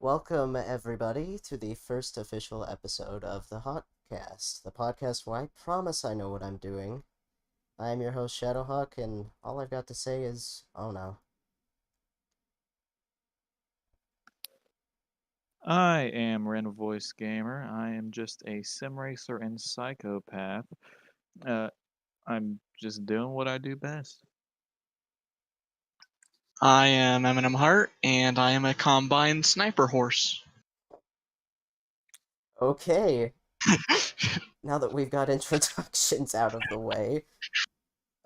Welcome, everybody, to the first official episode of the Hawkcast, the podcast where I promise I know what I'm doing. I am your host, Shadowhawk, and all I've got to say is, oh no. I am Random Voice Gamer. I am just a sim racer and psychopath. Uh, I'm just doing what I do best. I am Eminem Hart, and I am a combine sniper horse. Okay, now that we've got introductions out of the way,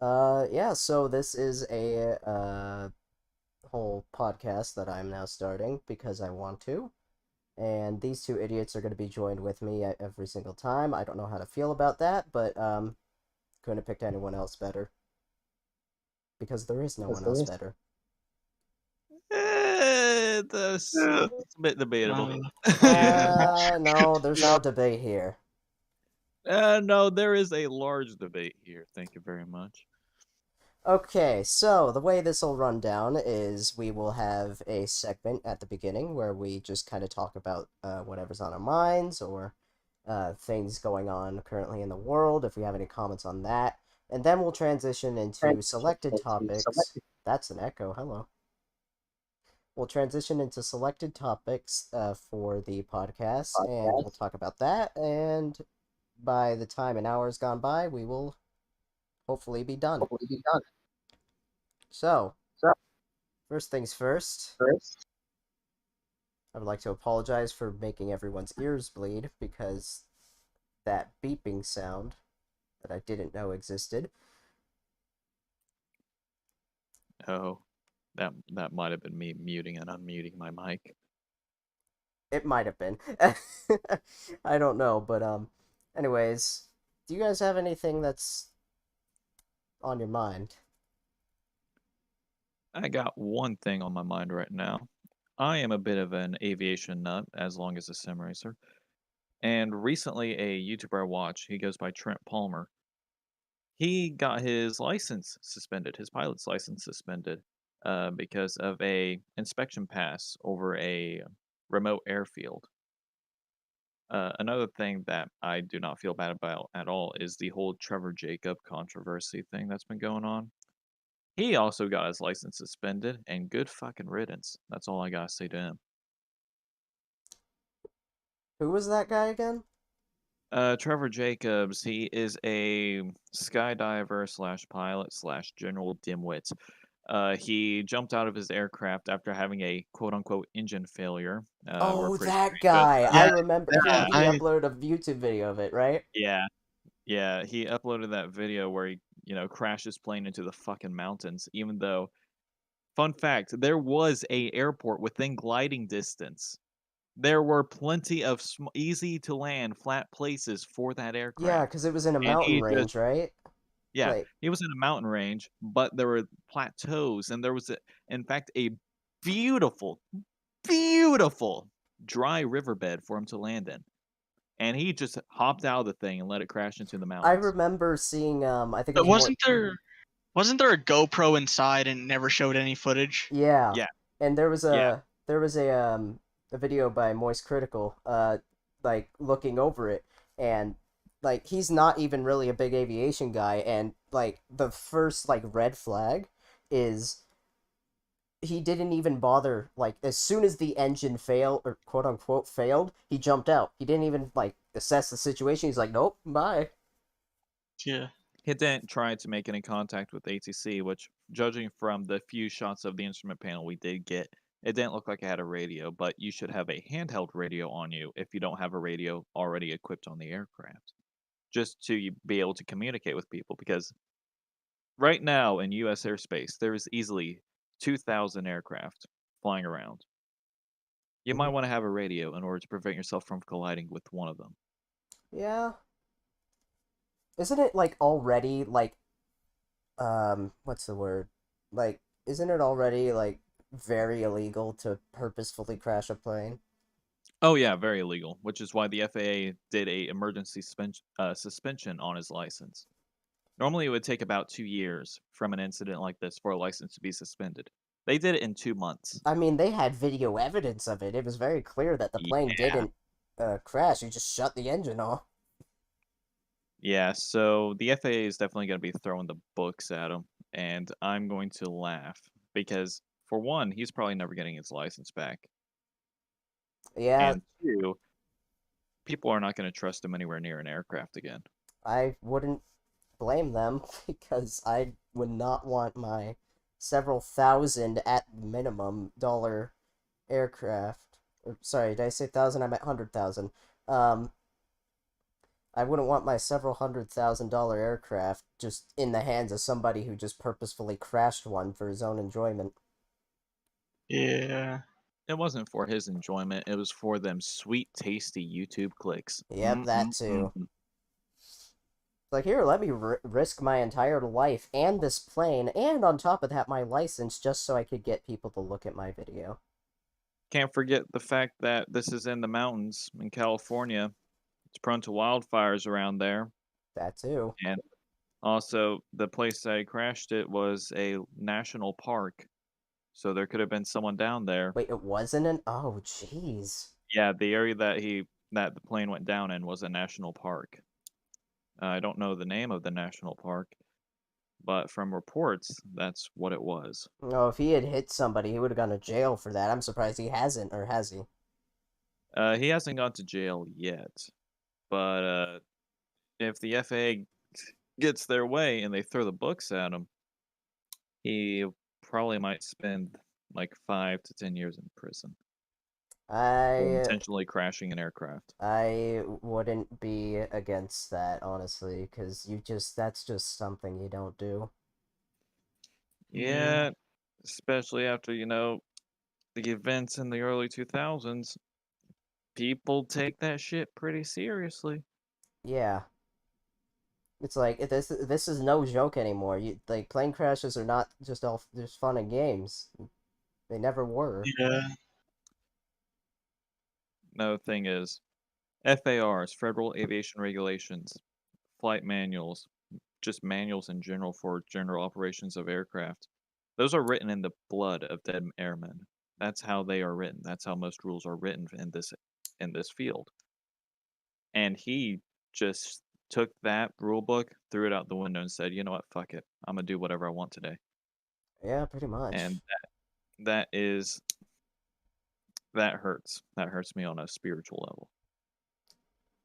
yeah, so this is a, whole podcast that I'm now starting because I want to. And these two idiots are going to be joined with me every single time. I don't know how to feel about that, but couldn't have picked anyone else better. Because there is no one else better. That's a bit debatable. No, there's no debate here. No, there is a large debate here. Thank you very much. Okay, so the way this will run down is we will have a segment at the beginning where we just kind of talk about whatever's on our minds or things going on currently in the world, if we have any comments on that. And then we'll transition into selected topics. That's an echo, hello. We'll transition into selected topics for the podcast, and we'll talk about that. And by the time an hour has gone by, we will hopefully be done. So, first things first, I would like to apologize for making everyone's ears bleed because that beeping sound that I didn't know existed. Oh, that might have been me muting and unmuting my mic. It might have been. I don't know, but anyways, do you guys have anything that's on your mind? I got one thing on my mind right now. I am a bit of an aviation nut, as long as a sim racer. And recently, a YouTuber I watch, he goes by Trent Palmer. He got his license suspended, his pilot's license suspended, because of a inspection pass over a remote airfield. Another thing that I do not feel bad about at all is the whole Trevor Jacob controversy thing that's been going on. He also got his license suspended, and good fucking riddance. That's all I gotta say to him. Who was that guy again? Trevor Jacobs, he is a skydiver slash pilot slash general dimwit. He jumped out of his aircraft after having a quote unquote engine failure. Oh, We're pretty that sure he guy! I Yeah, remember. yeah, He uploaded a YouTube video of it, right? yeah, yeah. He uploaded that video where he, crashed his plane into the fucking mountains. Even though, fun fact, there was a airport within gliding distance. There were plenty of easy to land flat places for that Yeah, aircraft, because it was in a and mountain he just range, right? yeah, Like, he was in a mountain range, but there were plateaus, and there was, in fact, a beautiful, beautiful dry riverbed for him to land in. And he just hopped out of the thing and let it crash into the I mountains. remember seeing, I think it but was more. wasn't there a GoPro inside and it never showed any footage? Yeah, Yeah, and yeah. there was a video by Moist Critical, like looking over it, and like he's not even really a big aviation guy, and like the first like red flag is he didn't even bother, like as soon as the engine failed or quote unquote failed, he jumped out. He didn't even like assess the situation. He's like, nope, bye. Yeah. He didn't try to make any contact with ATC, which, judging from the few shots of the instrument panel we did get, it didn't look like it had a radio, but you should have a handheld radio on you if you don't have a radio already equipped on the aircraft, just to be able to communicate with people, because right now in U.S. airspace, there is easily 2,000 aircraft flying around. You might Mhm. want to have a radio in order to prevent yourself from colliding with one of them. Yeah, isn't it like already like what's the word? Like, isn't it already like very illegal to purposefully crash a plane? Oh yeah, very illegal, which is why the FAA did a emergency suspension on his license. Normally, it would take about 2 years from an incident like this for a license to be suspended. They did it in 2 months. I mean, they had video evidence of it. It was very clear that the plane Yeah. didn't crash. You just shut the engine off. Yeah, so the FAA is definitely going to be throwing the books at him, and I'm going to laugh because, for one, he's probably never getting his license back, Yeah, and two, people are not going to trust him anywhere near an aircraft again. I wouldn't blame them because I would not want my several thousand at minimum dollar aircraft. Or, sorry, did I say thousand? I meant 100,000. Um, I wouldn't want my several $100,000 aircraft just in the hands of somebody who just purposefully crashed one for his own enjoyment. Yeah. It wasn't for his enjoyment, it was for them sweet, tasty YouTube clicks. Yep, that too. Like, here, let me risk my entire life and this plane, and on top of that, my license, just so I could get people to look at my video. Can't forget the fact that this is in the mountains in California. It's prone to wildfires around there, That too. and also the place that he crashed it was a national park, so there could have been someone down there. Wait, it wasn't an. Oh, jeez. Yeah, the area that the plane went down in was a national park. I don't know the name of the national park, but from reports, that's what it was. No, if he had hit somebody, he would have gone to jail for that. I'm surprised he hasn't, or has he? He hasn't gone to jail yet, but if the FAA gets their way and they throw the books at him, he probably might spend like 5 to 10 years in prison for I intentionally crashing an aircraft. I wouldn't be against that, honestly, because that's just something you don't do. Yeah, especially after, the events in the early 2000s, people take that shit pretty seriously. Yeah. It's like this is no joke anymore. Like plane crashes are not just all just fun and games. They never were. Yeah. No thing is, FARs, Federal Aviation Regulations, flight manuals, just manuals in general for general operations of aircraft, those are written in the blood of dead airmen. That's how they are written. That's how most rules are written in this field. And he just took that rule book, threw it out the window, and said, "You know what? Fuck it. I'm gonna do whatever I want today." Yeah, pretty much. And that is that hurts. That hurts me on a spiritual level.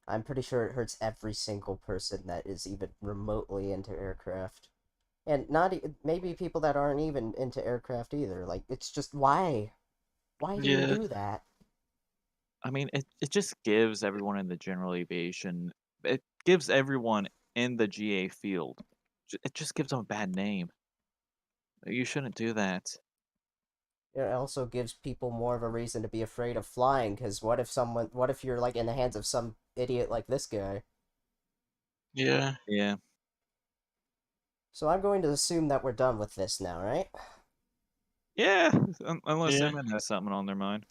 I'm pretty sure it hurts every single person that is even remotely into aircraft. And not maybe people that aren't even into aircraft either. Like it's just why? Why do you Yeah. do that? I mean, it just gives everyone in the general aviation, it gives everyone in the GA field, it just gives them a bad name. You shouldn't do that. It also gives people more of a reason to be afraid of flying, because what if you're like in the hands of some idiot like this guy? Yeah. Yeah. So I'm going to assume that we're done with this now, right? Yeah, unless Yeah. anyone has something on their mind.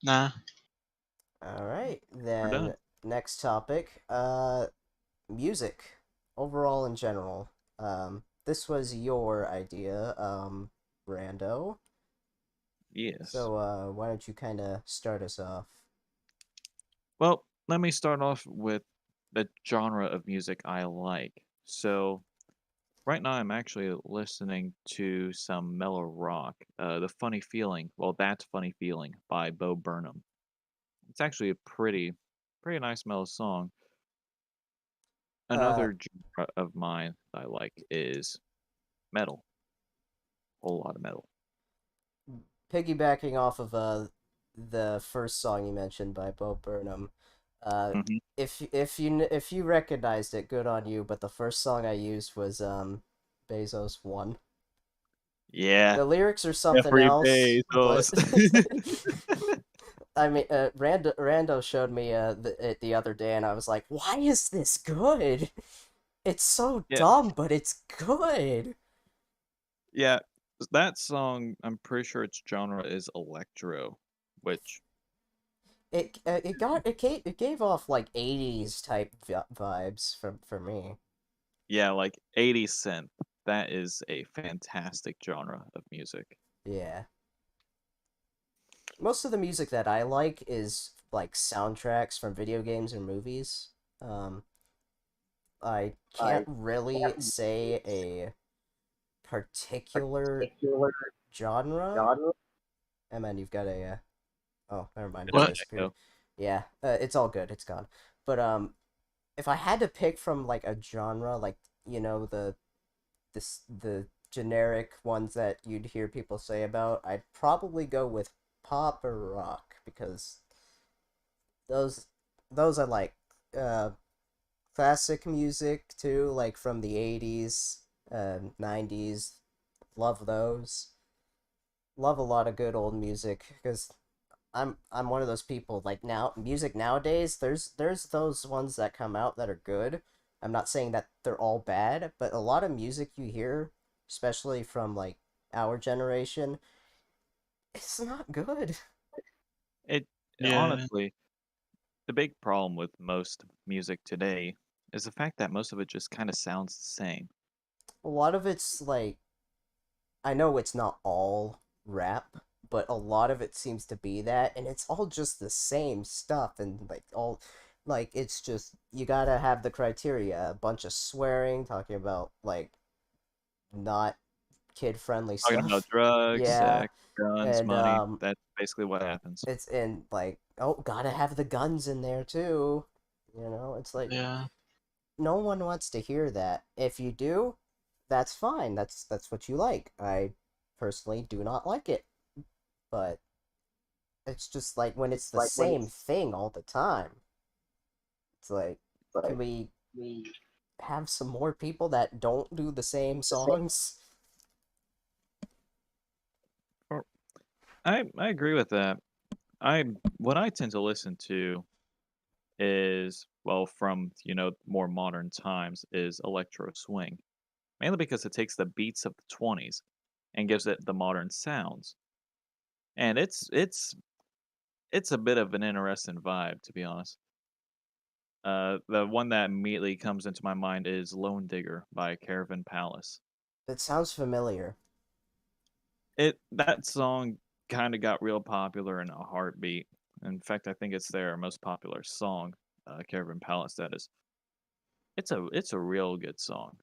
Nah. Alright, We're then done. next topic. Music. Overall in general. This was your idea, Brando. Yes. So, why don't you kind of start us off? Well, let me start off with the genre of music I like. So, right now I'm actually listening to some mellow rock. The Funny Feeling, well, That's Funny Feeling by Bo Burnham. It's actually a pretty nice mellow song. Uh, Another genre of mine that I like is metal. A whole lot of metal. Piggybacking off of the first song you mentioned by Bo Burnham, uh, Hmm. if you recognized it, good on you. But the first song I used was Bezos One. Yeah, The lyrics are something Jeffrey else, but Bezos. I mean, Rando showed me it the other day, and I was like, "Why is this good? It's so Yeah, dumb, but it's good." yeah. That song, I'm pretty sure its genre is electro, which It gave off like 80s type vibes for me. yeah, like 80s synth. that is a fantastic genre of music. Yeah. Most of the music that I like is like soundtracks from video games or movies. Um, I can't really say a particular genre. And then you've got a oh, never mind, it It's an What? disappeared. echo. Yeah, it's all good. It's gone. But if I had to pick from like a genre, like the generic ones that you'd hear people say about, I'd probably go with pop or rock because those those are like uh classic music too, like from the 80s, 90s. Love those. Love a lot of good old music because I'm one of those people like now music nowadays there's those ones that come out that are good. I'm not saying that they're all bad, but a lot of music you hear, especially from like our generation, it's not good. It Yeah. honestly, the big problem with most music today is the fact that most of it just kind of sounds the same. A lot of it's like I know it's not all rap, but a lot of it seems to be that, and it's all just the same stuff, and like all, like it's just you gotta have the criteria, a bunch of swearing, talking about like not kid friendly Talking about stuff, drugs, yeah, sex, guns, and money. That's basically what happens. it's in like oh, gotta have the guns in there too, it's like Yeah. no one wants to hear that. If you do, that's fine. That's what you like. I personally do not like it, but it's just like when it's the same thing all the time. It's like, can we have some more people that don't do the same songs? Or- I agree with that. I what I tend to listen to is well from more modern times is electro swing, mainly because it takes the beats of the 20s and gives it the modern sounds. And it's a bit of an interesting vibe, to be honest. The one that immediately comes into my mind is "Lone Digger" by Caravan Palace. It sounds familiar. That song kind of got real popular in a heartbeat. In fact, I think it's their most popular song, Caravan Palace. That is, it's a real good song.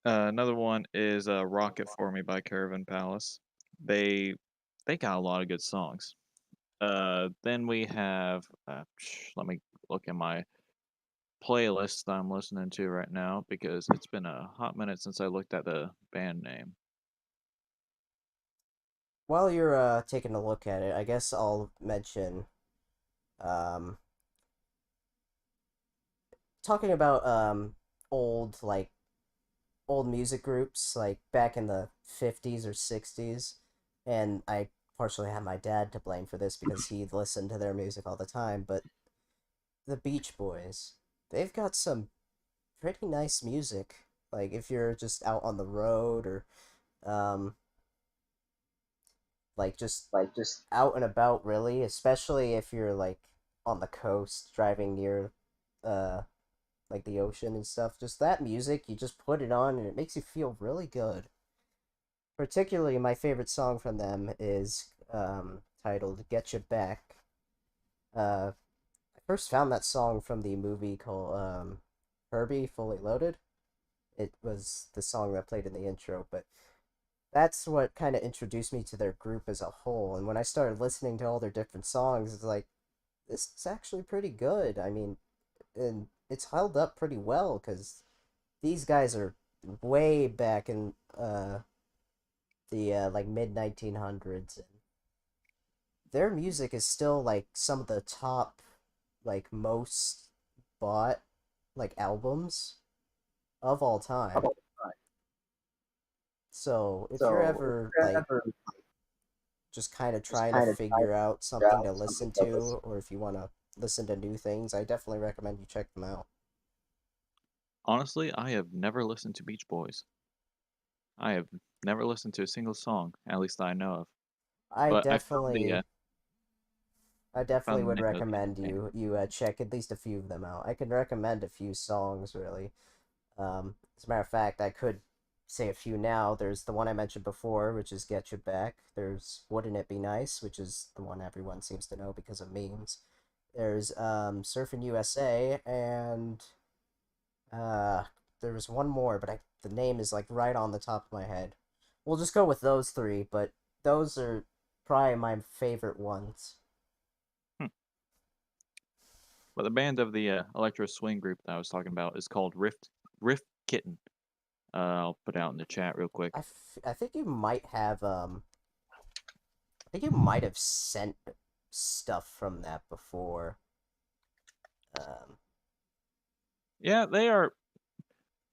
Another one is "Rocket for Me" by Caravan Palace. They they got a lot of good songs. Then we have let me look in my playlist I'm listening to right now because it's been a hot minute since I looked at the band name. While you're taking a look at it, I guess I'll mention um talking about old like old music groups like back in the 50s or 60s, and I partially have my dad to blame for this because he listened to their music all the time, but the Beach Boys, they've got some pretty nice music. Like if you're just out on the road or um like just out and about really, especially if you're like on the coast driving near uh like the ocean and stuff, just that music, you just put it on and it makes you feel really good. Particularly, my favorite song from them is titled "Get You Back." I first found that song from the movie called Herbie Fully Loaded. It was the song that played in the intro, but that's what kind of introduced me to their group as a whole. And when I started listening to all their different songs, it's like, this is actually pretty good. I mean, and it's held up pretty well because these guys are way back in the like mid 1900s, and their music is still like some of the top like most bought like albums of all time. So if you're ever like just kind of trying to figure out something to listen to, or if you want to listen to new things, I definitely recommend you check them out. Honestly, I have never listened to Beach Boys. I have never listened to a single song, at least I know of. I But definitely I definitely found the would name of the recommend band. you check at least a few of them out. I can recommend a few songs really. As a matter of fact, I could say a few now. There's the one I mentioned before, which is Get You Back. There's Wouldn't It Be Nice, which is the one everyone seems to know because of memes. There's Surfing USA, and uh, there was one more, but the name is like right on the top of my head. We'll just go with those three, but those are probably my favorite ones. Hmm. But the band of the electro swing group that I was talking about is called Rift Kitten. I'll put it out in the chat real quick. I think you might have I think you might have sent stuff from that before. Um, Yeah, they are.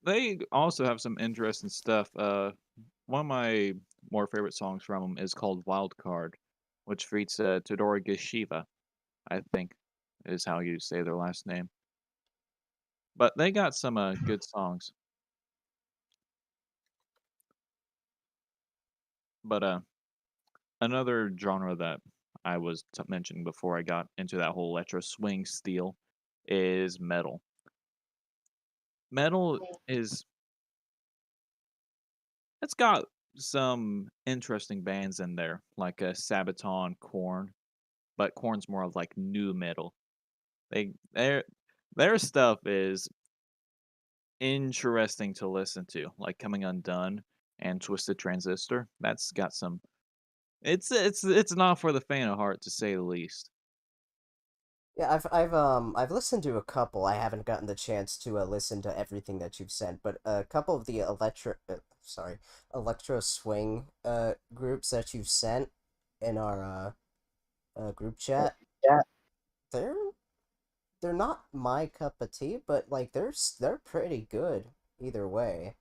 They also have some interesting stuff. One of my more favorite songs from them is called Wild Card, which features Todora Geshiva, I think is how you say their last name. But they got some good songs. But another genre that I was mentioning before I got into that whole electro swing steel is metal. Metal is it's got some interesting bands in there, like Sabaton, Korn, but Korn's more of like new metal. They their stuff is interesting to listen to, like Coming Undone and Twisted Transistor. That's got some. It's not for the faint of heart to say the least. yeah, I've listened to a couple. I haven't gotten the chance to listen to everything that you've sent, but a couple of the electro swing groups that you've sent in our group chat, Yeah. they're they're not my cup of tea, but like they're pretty good either way.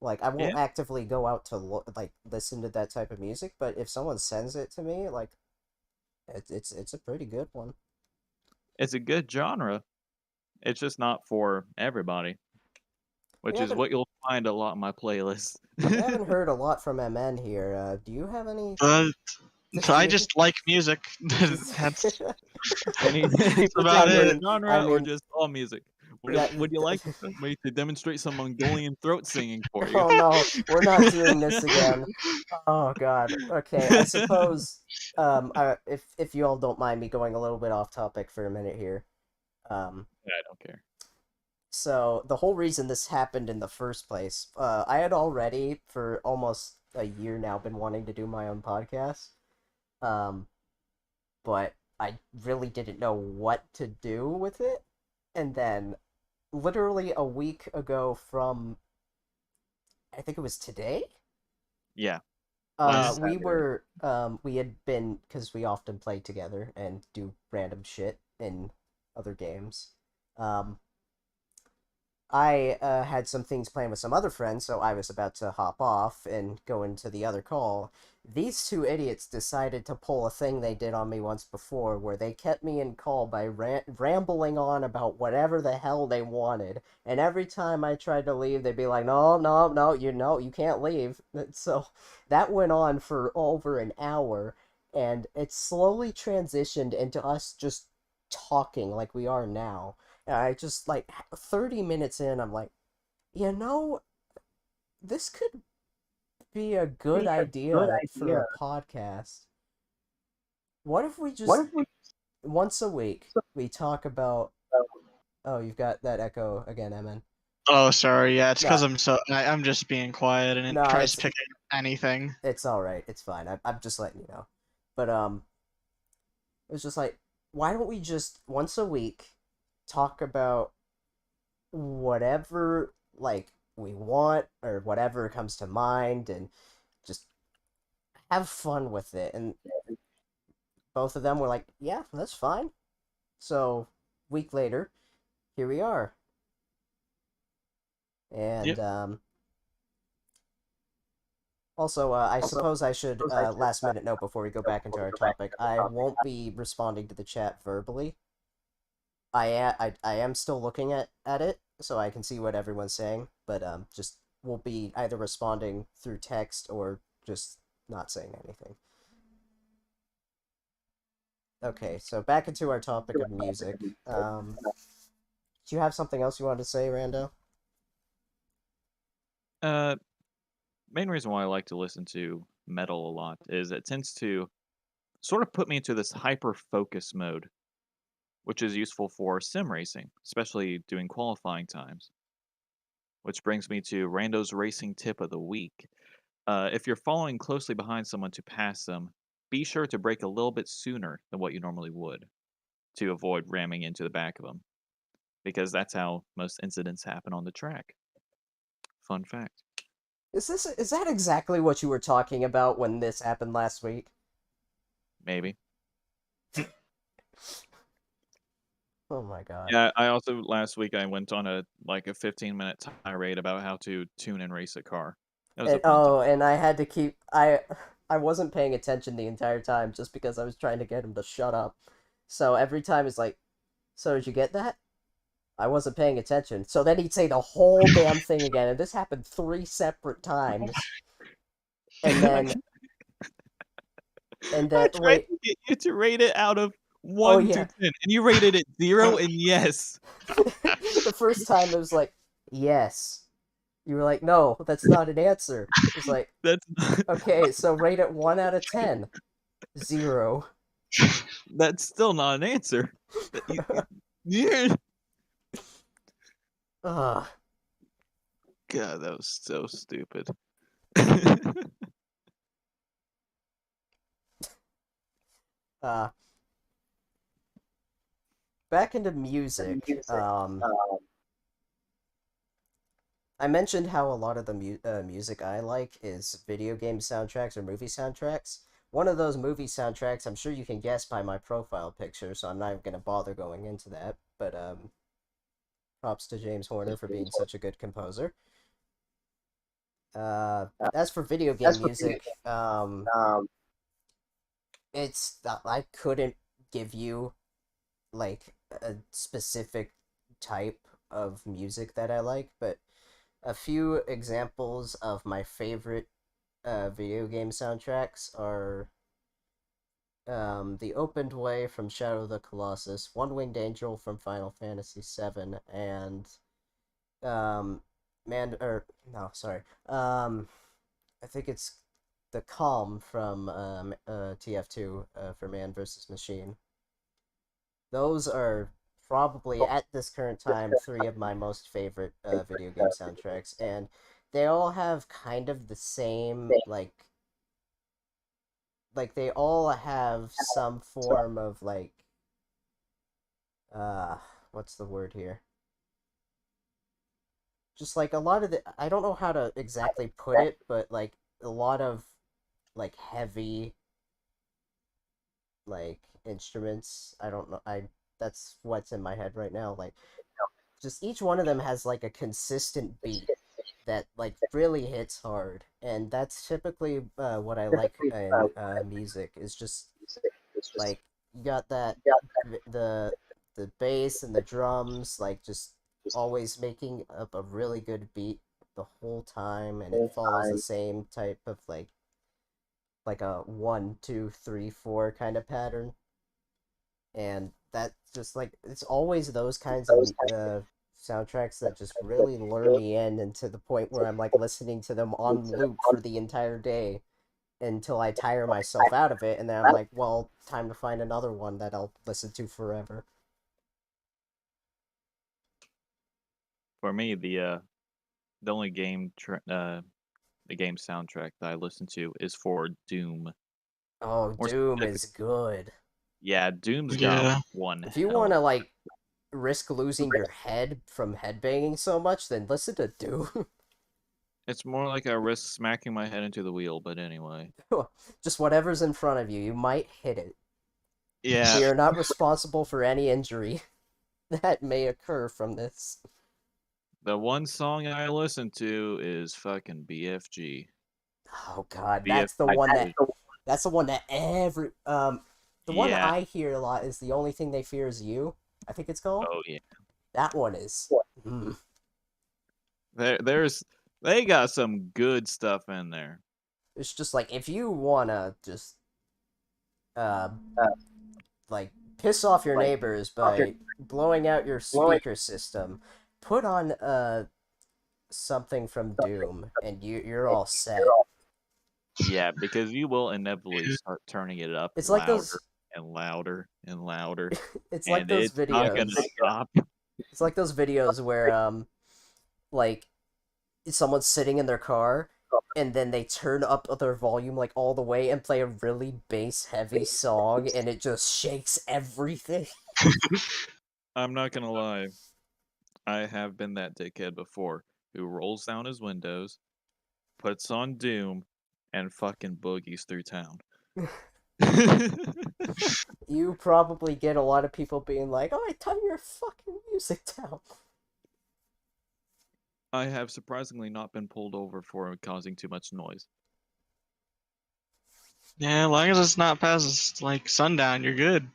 Like I won't Yeah, actively go out to like listen to that type of music, but if someone sends it to me, like it's a pretty good one. it's a good genre. It's just not for everybody, We which is haven't what you'll find a lot in my playlist. we haven't heard a lot from MN here. Do you have any? Uh, Do I you just like music. just? That's Any about I particular it. mean, I genre or mean just all music? that. Would you like me to demonstrate some Mongolian throat singing for you? Oh no, we're not doing this again. Oh God. Okay, I suppose. If you all don't mind me going a little bit off topic for a minute here. Um, Yeah, I don't care. So the whole reason this happened in the first place, I had already for almost a year now been wanting to do my own podcast, um, but I really didn't know what to do with it. And then, literally a week ago from, I think it was today, Yeah, last Saturday. we had been, because we often play together and do random shit in other games. Um, I had some things planned with some other friends, so I was about to hop off and go into the other call. These two idiots decided to pull a thing they did on me once before, where they kept me in call by rambling on about whatever the hell they wanted. And every time I tried to leave, they'd be like, "No, no, no, you know, you can't leave." So that went on for over an hour, and it slowly transitioned into us just talking like we are now. And I just like 30 minutes in, I'm like, you know, this could be a good Be a good idea for a idea. podcast. What if we What just if we? once a week we talk about? Oh, you've got that echo again, Emin. Oh, sorry. Yeah, it's No, because I'm just being quiet and it no, tries to pick anything. it's all right. It's fine. I'm just letting you know. But it was just like, why don't we just once a week talk about whatever like we want or whatever comes to mind and just have fun with it. And both of them were like, yeah, that's fine. So, week later, here we are. And Yep. also, I Also, suppose I should I should last minute note before we go back into before we our go back topic. to the I topic. won't be responding to the chat verbally. I am still looking at it so I can see what everyone's saying, but just will be either responding through text or just not saying anything. Okay, so back into our topic of music. Do you have something else you wanted to say, Rando? Uh, Main reason why I like to listen to metal a lot is it tends to sort of put me into this hyper focus mode, which is useful for sim racing, especially doing qualifying times. Which brings me to Rando's racing tip of the week. If you're following closely behind someone to pass them, be sure to brake a little bit sooner than what you normally would to avoid ramming into the back of them, because that's how most incidents happen on the track. Fun fact. Is that exactly what you were talking about when this happened last week? Maybe. Oh my god. Yeah, I also last week I went on a 15-minute tirade about how to tune and race a car. That was a And fun time. and I had to keep I wasn't paying attention the entire time just because I was trying to get him to shut up. So every time it's like, "So did you get that?" I wasn't paying attention. So then he'd say the whole damn thing again, and this happened 3 separate times. And then I tried wait, to get you to rate it out of oh 1 to yeah. 10, and you rated it 0 and yes. The first time it was like, "Yes." You were like, "No, that's not an answer." It was like, That's not, "Okay, so rate it 1 out of 10." 0. that's still not an answer. Yeah. Ugh. God, that was so stupid. Uh, Back into music. I mentioned how a lot of the music I like is video game soundtracks or movie soundtracks. One of those movie soundtracks, I'm sure you can guess by my profile picture, so I'm not even gonna bother going into that. But props to James Horner for being such a good composer. As for video game music, it's I couldn't give you like a specific type of music that I like, but a few examples of my favorite video game soundtracks are The Opened Way from Shadow of the Colossus, One Winged Angel from Final Fantasy VII, and Man or no, sorry, I think it's the Calm from TF2 for Man vs. Machine. Those are probably at this current time three of my most favorite video game soundtracks, and they all have kind of the same like they all have some form of uh what's the word here? Just like a lot of the I don't know how to exactly put it, but like a lot of like heavy like instruments. I don't know. I That's what's in my head right now. Like just each one of them has like a consistent beat that like really hits hard, and that's typically what I like in music is just like you got that the bass and the drums like just always making up a really good beat the whole time, and it follows the same type of like a 1 2 3 4 kind of pattern, and that's just like it's always those kinds of soundtracks that just really lure me in, and to the point where I'm like listening to them on loop for the entire day until I tire myself out of it, and then I'm like, well, time to find another one that I'll listen to forever. For me, the only the game soundtrack that I listen to is for Doom. Oh, More Doom specific, is good. yeah, Doom's got Yeah. one If you want hell. to like risk losing your head from headbanging so much, then listen to Doom. It's more like I risk smacking my head into the wheel, but anyway. Just whatever's in front of you, you might hit it. Yeah, We are not responsible for any injury that may occur from this. the one song I listen to is fucking BFG. Oh god, BFG. that's the one that every the one Yeah. I hear a lot is The Only Thing They Fear Is You, I think it's called. Oh yeah. That one is They got some good stuff in there. it's just like if you wanna just uh like piss off your neighbors by blowing out your speaker system, put on something from Doom, and you're all set. Yeah, because you will inevitably start turning it up It's like louder those. and louder and louder, It's like and those it's not gonna videos. stop. It's like those videos where like someone's sitting in their car, and then they turn up their volume like all the way and play a really bass heavy song, and it just shakes everything. I'm not gonna lie. I have been that dickhead before who rolls down his windows, puts on Doom, and fucking boogies through town. You probably get a lot of people being like, "Oh, I turn your fucking music down." I have surprisingly not been pulled over for causing too much noise. Yeah, as long as it's not past like sundown, you're good.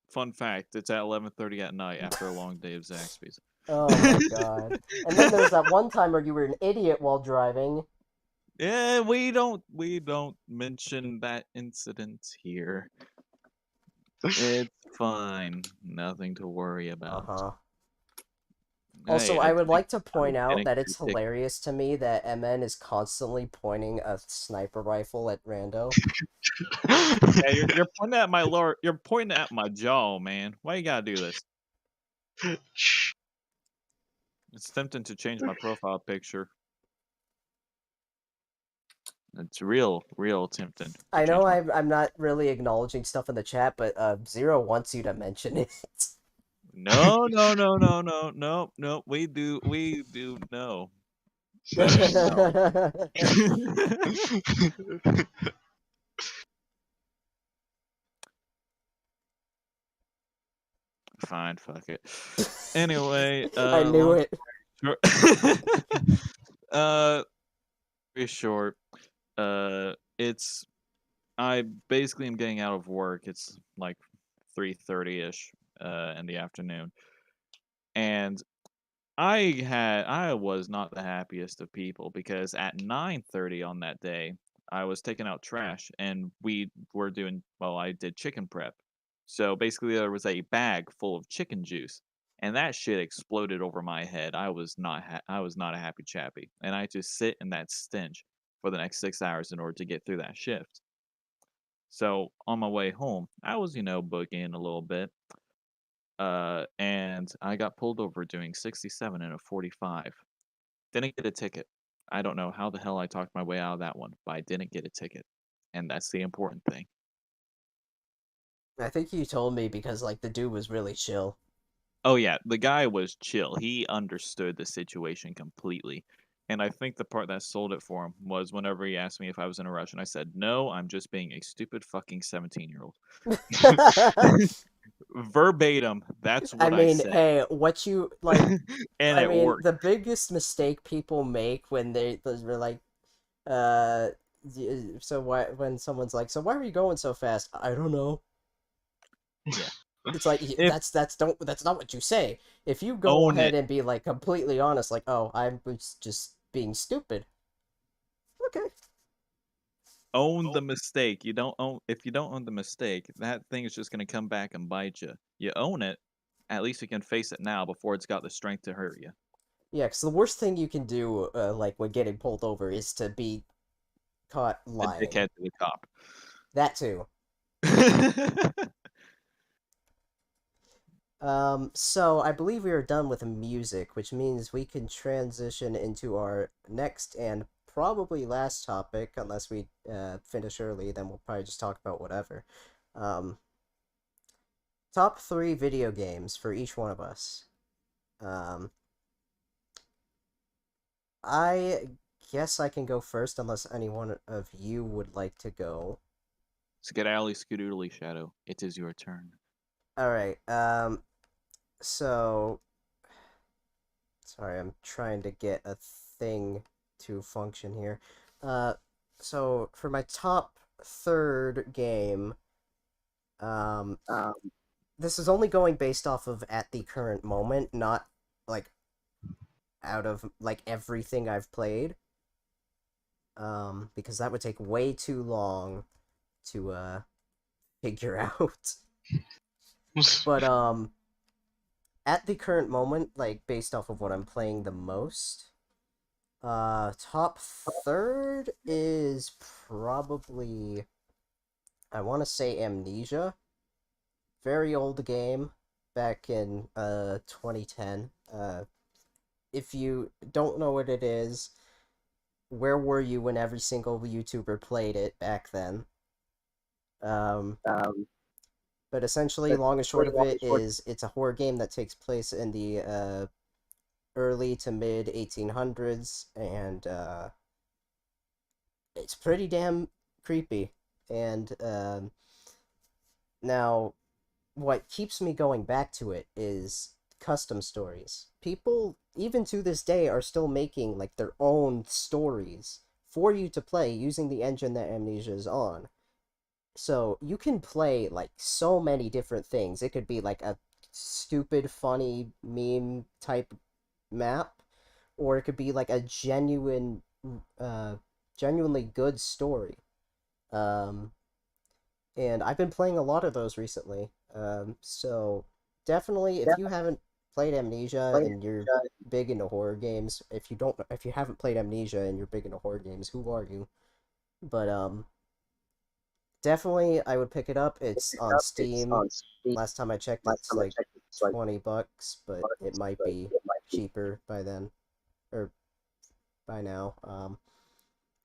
Fun fact, it's at 11:30 at night after a long day of Zaxby's. Oh my god. And then there's that one time where you were an idiot while driving. Yeah, we don't mention that incident here. It's fine. Nothing to worry about. Uh-huh. Hey, Also, I would like to I point out didn't that get it's a ticket. hilarious to me that MN is constantly pointing a sniper rifle at Rando. Yeah, you're pointing at my lower. You're pointing at my jaw, man. Why you gotta do this? It's tempting to change my profile picture. It's real tempting to I change know my. I'm not really acknowledging stuff in the chat, but Zero wants you to mention it. No, no, no, no, no, no, no. We do no. No. Fine, fuck it. Anyway, I knew long it. short. Very short. It's I basically am getting out of work. It's like 3:30 ish in the afternoon, and I was not the happiest of people because at 9:30 on that day, I was taking out trash and we were doing well, I did chicken prep. So basically there was a bag full of chicken juice and that shit exploded over my head. I was not a happy chappy and I had to sit in that stench for the next 6 hours in order to get through that shift. So on my way home, I was, boogieing a little bit. And I got pulled over doing 67 and a 45. Didn't get a ticket. I don't know how the hell I talked my way out of that one, but I didn't get a ticket. And that's the important thing. I think you told me because like the dude was really chill. Oh yeah, the guy was chill. He understood the situation completely. And I think the part that sold it for him was whenever he asked me if I was in a rush, and I said, no, I'm just being a stupid fucking 17-year-old. Verbatim, that's I what I mean, said. hey, what you like? And I it mean, worked. the biggest mistake people make when they're like, uh, so why when someone's like, so why are you going so fast? I don't know. Yeah. It's like If that's not what you say. If you go own ahead it, and be like completely honest, like, oh, I was just being stupid. Okay. own the mistake. You don't own if you don't own the mistake, that thing is just gonna come back and bite you. You own it, at least you can face it now before it's got the strength to hurt you. Yeah, because the worst thing you can do, like when getting pulled over, is to be caught A lying. dickhead to the cop. That too. So I believe we are done with music, which means we can transition into our next and probably last topic, unless we finish early, then we'll probably just talk about whatever. Um, top three video games for each one of us. Um, I guess I can go first, unless any one of you would like to go. Skedaddly Skedoodly Shadow, it is your turn. All right. So sorry, I'm trying to get a thing to function here. Uh, so for my top third game, um, this is only going based off of at the current moment, not like out of like everything I've played. Because that would take way too long to figure out. But at the current moment, like based off of what I'm playing the most, Top third is probably, I want to say Amnesia. Very old game back in 2010. If you don't know what it is, where were you when every single YouTuber played it back then? Um, but essentially, long and short of it is it's a horror game that takes place in the early to mid 1800s, and it's pretty damn creepy. And now, what keeps me going back to it is custom stories. People, even to this day, are still making like their own stories for you to play using the engine that Amnesia is on. So you can play like so many different things. It could be like a stupid, funny meme type map, or it could be like a uh, genuinely good story. Um, and I've been playing a lot of those recently. So definitely, if you haven't played Amnesia and you're big into horror games, if you haven't played Amnesia and you're big into horror games, who are you? But definitely, I would pick it up. It's on Steam. Last time I checked, it's like $20, but it might be cheaper by then or by now.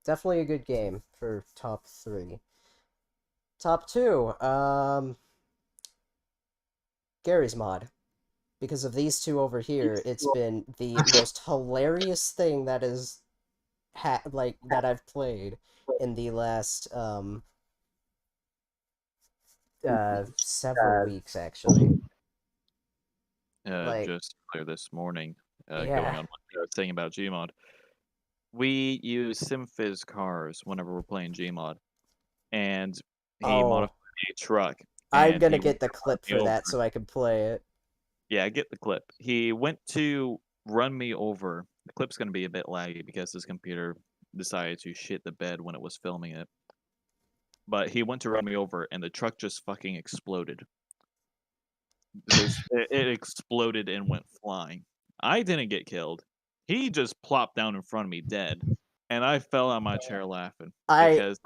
Definitely a good game for top three. Top two, Gary's Mod. Because of these two over here, it's been the most hilarious thing that is that I've played in the last several weeks actually. Like, Just earlier this morning, going yeah. on what I was saying about Gmod. We use SimFizz cars whenever we're playing Gmod, and he Oh, modified a truck, I'm and gonna he get went the to run clip me for over. that so I can play it. Yeah, get the clip. He went to run me over. The clip's going to be a bit laggy because his computer decided to shit the bed when it was filming it. But he went to run me over, and the truck just fucking exploded. It exploded and went flying. I didn't get killed. He just plopped down in front of me dead, and I fell on my chair laughing I because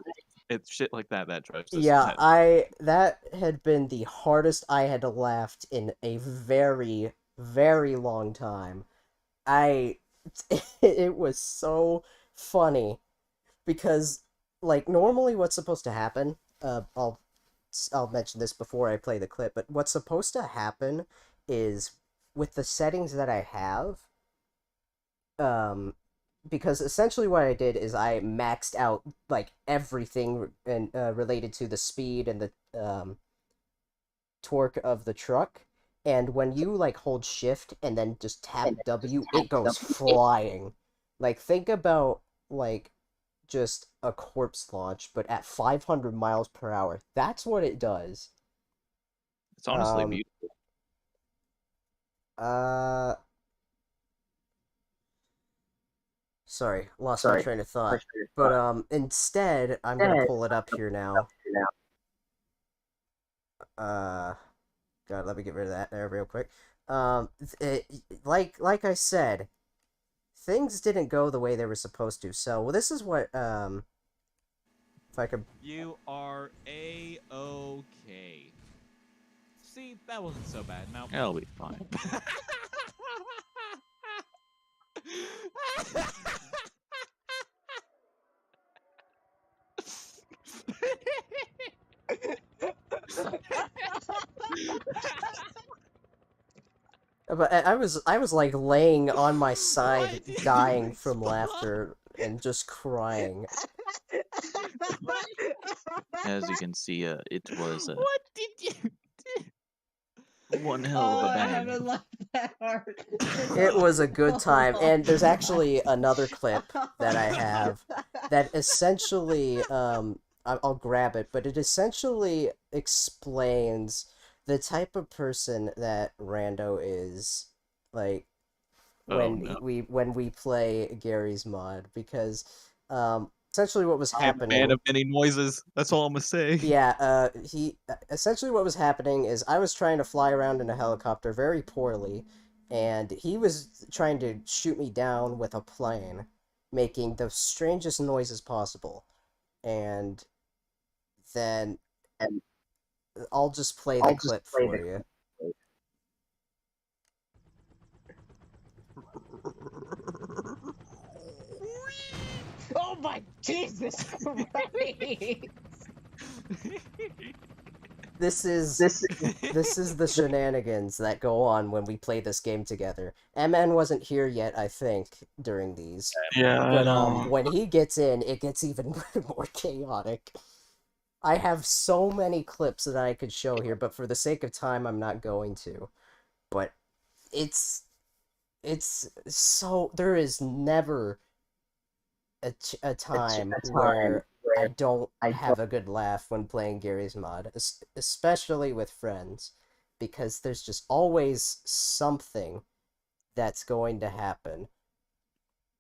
it's shit like that drives us Yeah, nuts. that had been the hardest I had laughed in a very, very long time. I it was so funny because like normally what's supposed to happen, I'll mention this before I play the clip, but what's supposed to happen is with the settings that I have, um because essentially what I did is I maxed out like everything and related to the speed and the torque of the truck, and when you like hold shift and then just tap W, it goes flying. Like think about like just a corpse launch, but at 500 miles per hour. That's what it does. It's honestly Um. beautiful. Uh. Sorry, lost my train of thought. But instead, I'm gonna pull it up here now. Uh. God, let me get rid of that there real quick. It, like I said, things didn't go the way they were supposed to. So well, this is what if I could. You are A-OK. See, that wasn't so bad. Now I'll be fine. But I was like laying on my side, dying from laughter and just crying. As you can see, it was What did you do? one hell of a I bang. haven't laughed that hard. It was a good time, and there's actually another clip that I have that essentially I'll grab it, but it essentially explains the type of person that Rando is, like Oh no. when we play Gary's mod, because essentially what was I am a man happening. of many noises. That's all I'm gonna say. Yeah, he essentially what was happening is I was trying to fly around in a helicopter very poorly, and he was trying to shoot me down with a plane. making the strangest noises possible, and then I'll just play the clip for you. Oh my Jesus Christ! This is the shenanigans that go on when we play this game together. MN wasn't here yet, I think, during these. Yeah, I But know. when he gets in, it gets even more chaotic. I have so many clips that I could show here, but for the sake of time, I'm not going to. But it's so there is never a time where I don't have a good laugh when playing Gary's mod, especially with friends, because there's just always something that's going to happen.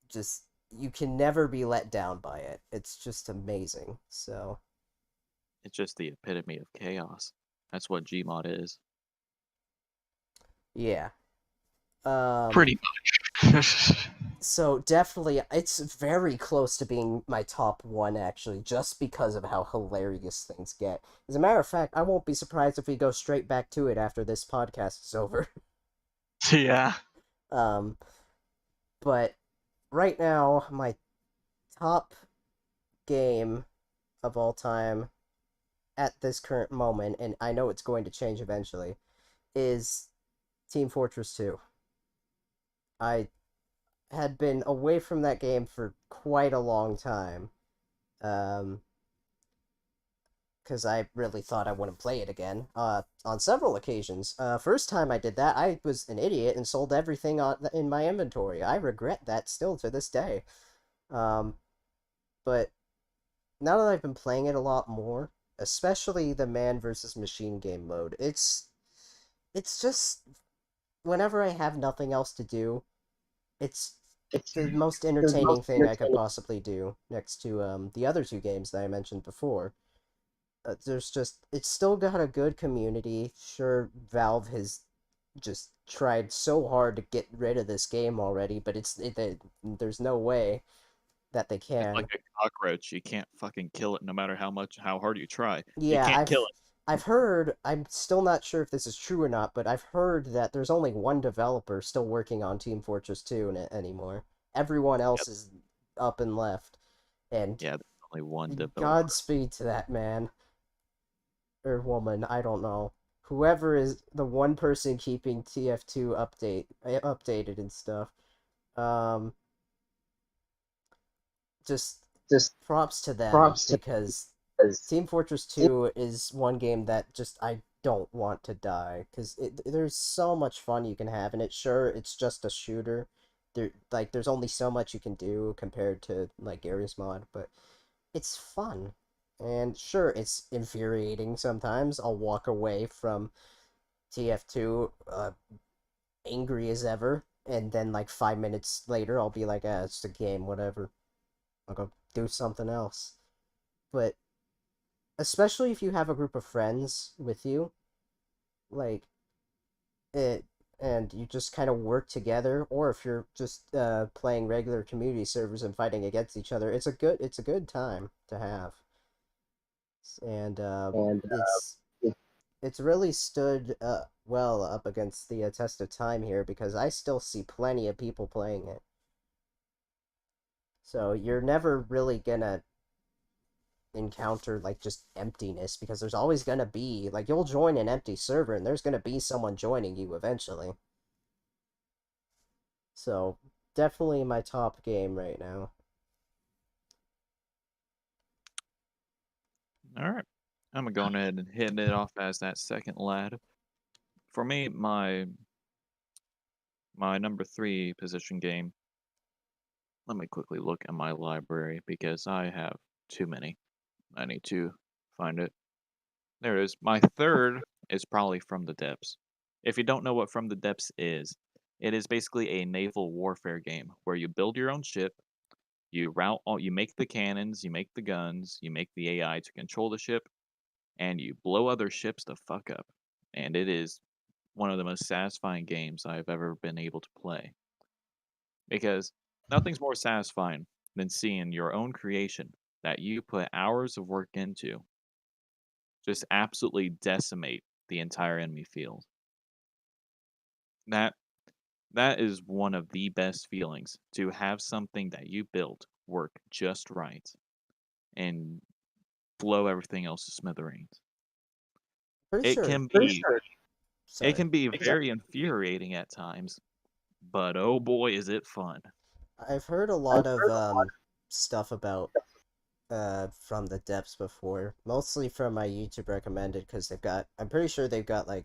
Just you can never be let down by it. It's just amazing. So It's just the epitome of chaos. That's what Gmod is. yeah. Pretty much. So definitely, it's very close to being my top one, actually, just because of how hilarious things get. As a matter of fact, I won't be surprised if we go straight back to it after this podcast is over. Yeah. Um, but right now, my top game of all time at this current moment, and I know it's going to change eventually, is Team Fortress 2. I had been away from that game for quite a long time. Because I really thought I wouldn't play it again. On several occasions. First time I did that, I was an idiot and sold everything in my inventory. I regret that still to this day. Um, but now that I've been playing it a lot more, especially the man versus machine game mode, it's just whenever I have nothing else to do, it's the most entertaining thing I could possibly do next to the other two games that I mentioned before. There's just it's still got a good community. Sure, Valve has just tried so hard to get rid of this game already, but there's no way that they It's can. like a cockroach. You can't fucking kill it no matter how hard you try. You Yeah, can't kill it. I've heard. I'm still not sure if this is true or not, but I've heard that there's only one developer still working on Team Fortress 2 anymore. Everyone else Yep. is up and left, and Yeah, there's only one developer. Godspeed to that man or woman. I don't know. Whoever is the one person keeping TF2 updated and stuff. Um, just props to them because Team Fortress 2 is one game that just I don't want to die because there's so much fun you can have, and it's just a shooter. There's only so much you can do compared to like Gary's mod, but it's fun. And sure, it's infuriating sometimes. I'll walk away from TF2 angry as ever, and then like 5 minutes later, I'll be like, ah, it's a game, whatever. I'll go do something else. But especially if you have a group of friends with you, like it, and you just kind of work together, or if you're just playing regular community servers and fighting against each other, it's a good time to have. And it's really stood well up against the test of time here because I still see plenty of people playing it. So you're never really gonna encounter like just emptiness because there's always gonna be like you'll join an empty server and there's gonna be someone joining you eventually. So definitely my top game right now. All right. I'm gonna go ahead and hit it off as that second lad. For me, my number 3 position game. Let me quickly look at my library because I have too many. I need to find it. There it is. My third is probably From the Depths. If you don't know what From the Depths is, it is basically a naval warfare game where you build your own ship, you make the cannons, you make the guns, you make the AI to control the ship, and you blow other ships to fuck up. And it is one of the most satisfying games I've ever been able to play. Because nothing's more satisfying than seeing your own creation that you put hours of work into just absolutely decimate the entire enemy field. That that is one of the best feelings, to have something that you built work just right and blow everything else to smithereens. Pretty It sure. can be it Sorry. can be very infuriating at times, but oh boy is it fun. I've heard a lot of stuff about from the depths before, mostly from my YouTube recommended because I'm pretty sure they've got like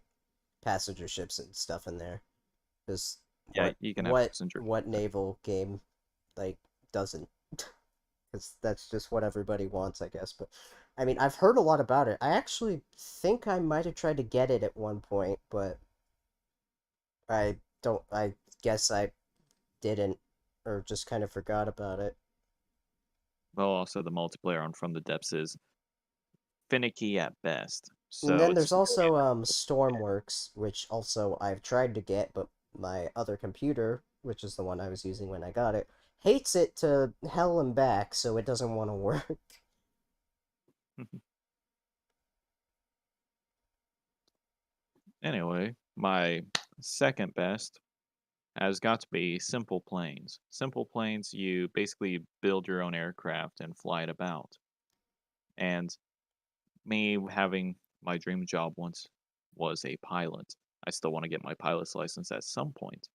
passenger ships and stuff in there. Because Yeah, what you can have what passenger. what naval game like doesn't? Because that's just what everybody wants, I guess. But I mean, I've heard a lot about it. I actually think I might have tried to get it at one point, but I don't. I guess I didn't, or just kind of forgot about it. Well, also the multiplayer on From the Depths is finicky at best. And So then it's there's also Stormworks, which also I've tried to get, but my other computer, which is the one I was using when I got it, hates it to hell and back, so it doesn't want to work. anyway, my second best has got to be Simple Planes. Simple Planes, you basically build your own aircraft and fly it about. And me having my dream job once was a pilot. I still want to get my pilot's license at some point.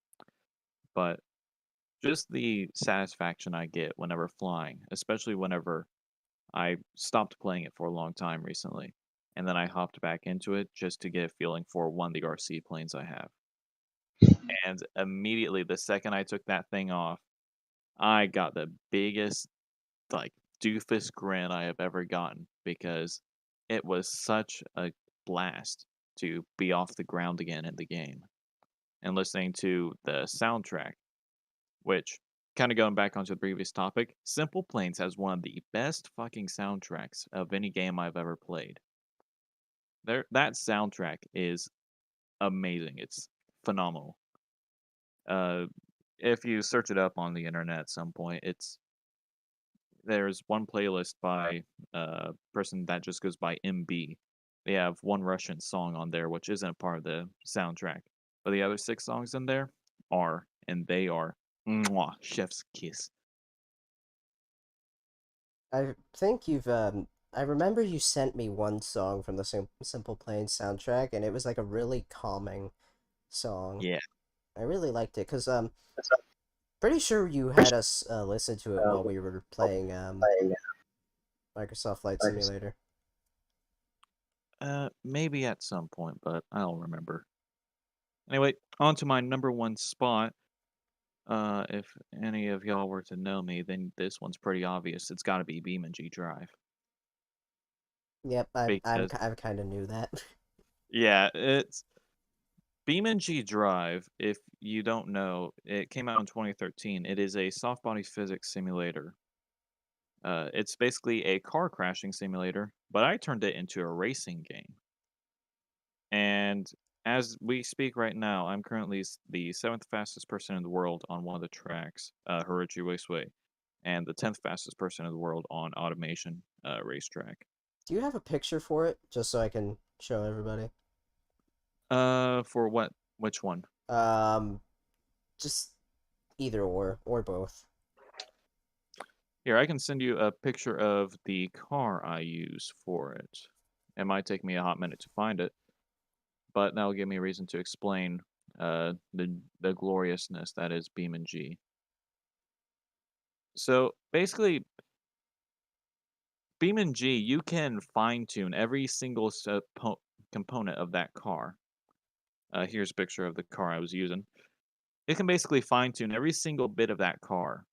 But just the satisfaction I get whenever flying, especially whenever I stopped playing it for a long time recently, and then I hopped back into it just to get a feeling for one of the RC planes I have. And immediately, the second I took that thing off, I got the biggest, like, doofus grin I have ever gotten because it was such a blast to be off the ground again in the game. And listening to the soundtrack, which, kind of going back onto the previous topic, Simple Planes has one of the best fucking soundtracks of any game I've ever played. That soundtrack is amazing. It's phenomenal. Uh, if you search it up on the internet at some point, there's one playlist by a person that just goes by MB. They have one Russian song on there, which isn't a part of the soundtrack, but the other 6 songs in there are, and they are, mwah, chef's kiss. I think you've I remember you sent me one song from the Simple Plan soundtrack, and it was like a really calming song. Yeah. I really liked it because pretty sure you had us listen to it while we were playing Microsoft Flight Simulator. Maybe at some point, but I don't remember. Anyway, on to my number one spot. If any of y'all were to know me, then this one's pretty obvious. It's got to be BeamNG Drive. Yep, Because, I kind of knew that. yeah, it's BeamNG Drive. If you don't know, it came out in 2013. It is a soft body physics simulator. It's basically a car crashing simulator, but I turned it into a racing game. And as we speak right now, I'm currently the seventh fastest person in the world on one of the tracks, Hirochi Raceway, and the 10th fastest person in the world on Automation Racetrack. Do you have a picture for it, just so I can show everybody? For what? Which one? Um, just either or both. Here, I can send you a picture of the car I use for it. It might take me a hot minute to find it, but that'll give me a reason to explain the gloriousness that is BeamNG. So basically, BeamNG, you can fine tune every single component of that car. Here's a picture of the car I was using. It can basically fine tune every single bit of that car,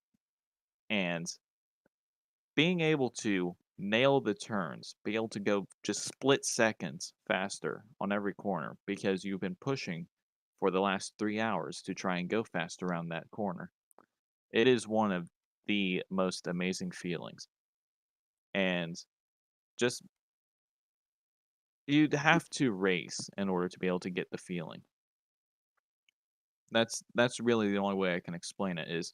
and being able to nail the turns, be able to go just split seconds faster on every corner because you've been pushing for the last 3 hours to try and go fast around that corner. It is one of the most amazing feelings. And just you'd have to race in order to be able to get the feeling. That's really the only way I can explain it is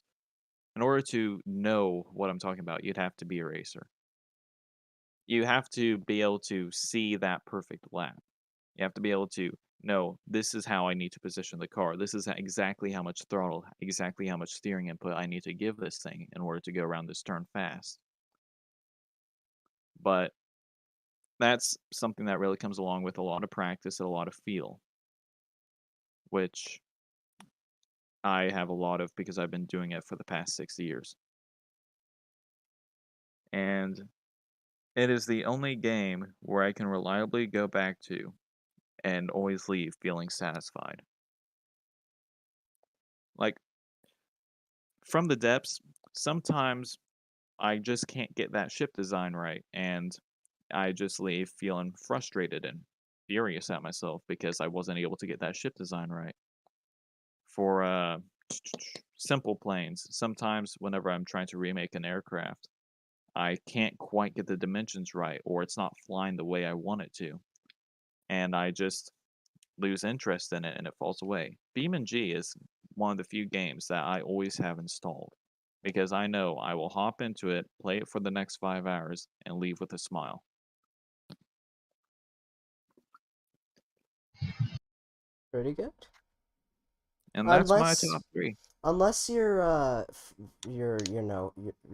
in order to know what I'm talking about, you'd have to be a racer. You have to be able to see that perfect lap. You have to be able to know this is how I need to position the car. This is exactly how much throttle, exactly how much steering input I need to give this thing in order to go around this turn fast. But that's something that really comes along with a lot of practice and a lot of feel, which I have a lot of because I've been doing it for the past 6 years. And it is the only game where I can reliably go back to and always leave feeling satisfied. Like, from the depths, sometimes I just can't get that ship design right, and I just leave feeling frustrated and furious at myself because I wasn't able to get that ship design right. For simple planes, sometimes whenever I'm trying to remake an aircraft, I can't quite get the dimensions right, or it's not flying the way I want it to, and I just lose interest in it and it falls away. BeamNG is one of the few games that I always have installed because I know I will hop into it, play it for the next 5 hours, and leave with a smile. Pretty good. And that's my Unless top 3. unless you're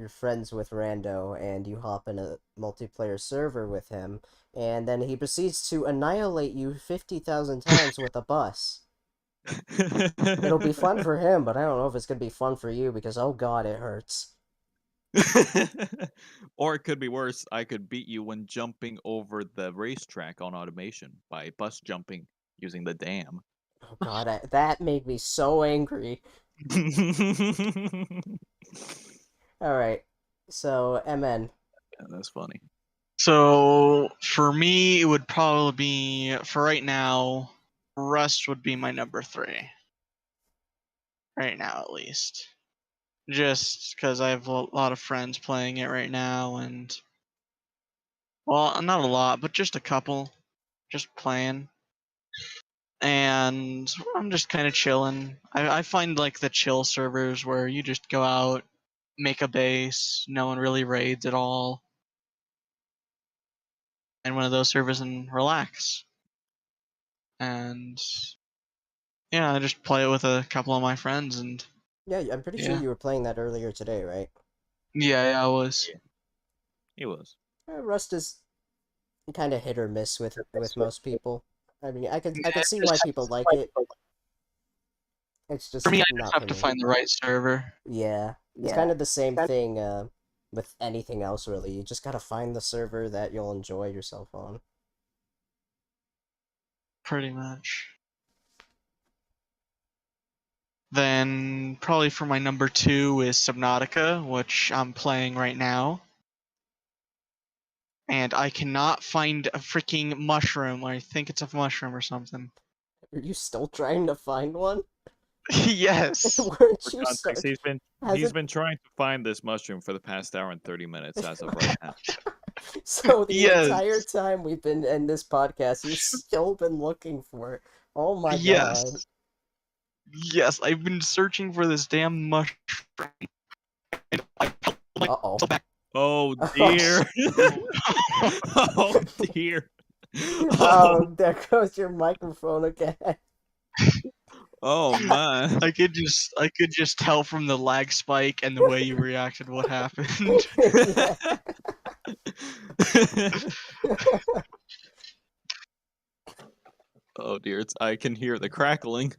friends with Rando and you hop in a multiplayer server with him, and then he proceeds to annihilate you 50,000 times with a bus. It'll be fun for him, but I don't know if it's gonna be fun for you because oh god, it hurts. Or it could be worse. I could beat you when jumping over the racetrack on automation by bus jumping using the dam. Oh god, that made me so angry. All right, so MN. Yeah, that's funny. So for me, it would probably be, for right now, Rust would be my number 3. Right now, at least. Just because I have a lot of friends playing it right now, and well, not a lot, but just a couple, just playing. And I'm just kind of chilling. I find like the chill servers where you just go out, make a base, no one really raids at all, and one of those servers and relax. And yeah, I just play it with a couple of my friends, and Yeah, I'm pretty sure yeah, you were playing that earlier today, right? yeah, I was. He was. Rust is kind of hit or miss with most people. I mean, I Yeah, can see why people like it. It's for just me, I just not have for to me. find the right server. Yeah, it's kind of the same thing with anything else, really. You just gotta find the server that you'll enjoy yourself on. Pretty much. Then probably for my number 2 is Subnautica, which I'm playing right now. And I cannot find a freaking mushroom. I think it's a mushroom or something. Are you still trying to find one? Yes. Weren't For you context, start? he's been trying to find this mushroom for the past hour and 30 minutes as of right now. So the entire Yes. time we've been in this podcast, you've still been looking for it. Oh my god. Yes. Yes. I've been searching for this damn mushroom. I pulled Uh-oh. myself back. Oh Oh, dear. Oh dear. oh, there goes your microphone again. Oh my. I could just tell from the lag spike and the way you reacted what happened. Yeah. Oh dear, I can hear the crackling.